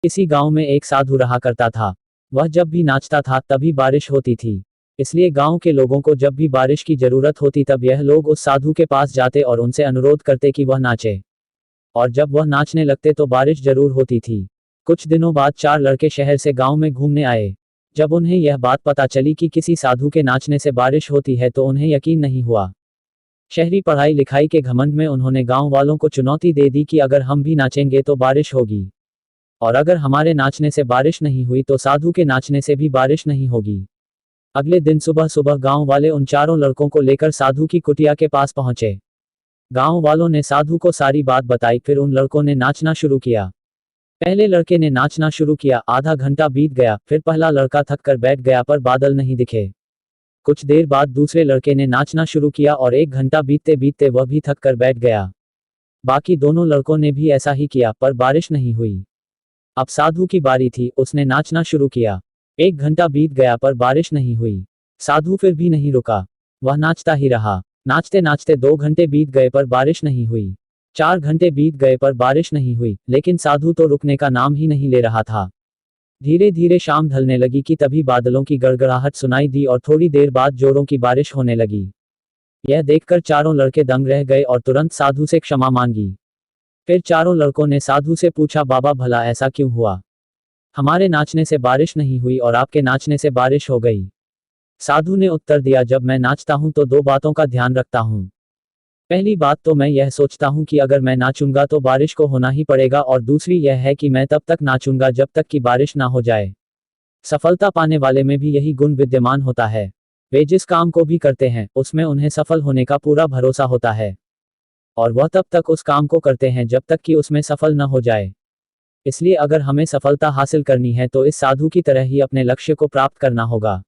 किसी गांव में एक साधु रहा करता था। वह जब भी नाचता था तभी बारिश होती थी। इसलिए गांव के लोगों को जब भी बारिश की जरूरत होती तब यह लोग उस साधु के पास जाते और उनसे अनुरोध करते कि वह नाचे। और जब वह नाचने लगते तो बारिश जरूर होती थी। कुछ दिनों बाद 4 लड़के शहर से गांव में घूमने आए। जब उन्हें यह बात पता चली कि किसी साधु के नाचने से बारिश होती है तो उन्हें यकीन नहीं हुआ। शहरी पढ़ाई लिखाई के घमंड में उन्होंने गांव वालों को चुनौती दे दी कि अगर हम भी नाचेंगे तो बारिश होगी, और अगर हमारे नाचने से बारिश नहीं हुई तो साधु के नाचने से भी बारिश नहीं होगी। अगले दिन सुबह सुबह गांव वाले उन चारों लड़कों को लेकर साधु की कुटिया के पास पहुंचे। गांव वालों ने साधु को सारी बात बताई, फिर उन लड़कों ने नाचना शुरू किया। पहले लड़के ने नाचना शुरू किया, आधा घंटा बीत गया, फिर पहला लड़का थक कर बैठ गया पर बादल नहीं दिखे। कुछ देर बाद दूसरे लड़के ने नाचना शुरू किया और 1 घंटा बीतते बीतते वह भी थक कर बैठ गया। बाकी दोनों लड़कों ने भी ऐसा ही किया पर बारिश नहीं हुई। अब साधु की बारी थी, उसने नाचना शुरू किया। 1 घंटा बीत गया पर बारिश नहीं हुई। साधु फिर भी नहीं रुका, वह नाचता ही रहा। नाचते नाचते 2 घंटे बीत गए पर बारिश नहीं हुई। 4 घंटे बीत गए पर बारिश नहीं हुई, लेकिन साधु तो रुकने का नाम ही नहीं ले रहा था। धीरे धीरे शाम ढलने लगी कि तभी बादलों की गड़गड़ाहट सुनाई दी और थोड़ी देर बाद जोरों की बारिश होने लगी। यह देखकर चारों लड़के दंग रह गए और तुरंत साधु से क्षमा मांगी। फिर चारों लड़कों ने साधु से पूछा, बाबा भला ऐसा क्यों हुआ? हमारे नाचने से बारिश नहीं हुई और आपके नाचने से बारिश हो गई। साधु ने उत्तर दिया, जब मैं नाचता हूं तो 2 बातों का ध्यान रखता हूं। पहली बात तो मैं यह सोचता हूं कि अगर मैं नाचूंगा तो बारिश को होना ही पड़ेगा, और दूसरी यह है कि मैं तब तक नाचूंगा जब तक कि बारिश ना हो जाए। सफलता पाने वाले में भी यही गुण विद्यमान होता है। वे जिस काम को भी करते हैं उसमें उन्हें सफल होने का पूरा भरोसा होता है, और वह तब तक उस काम को करते हैं जब तक कि उसमें सफल न हो जाए। इसलिए अगर हमें सफलता हासिल करनी है तो इस साधु की तरह ही अपने लक्ष्य को प्राप्त करना होगा।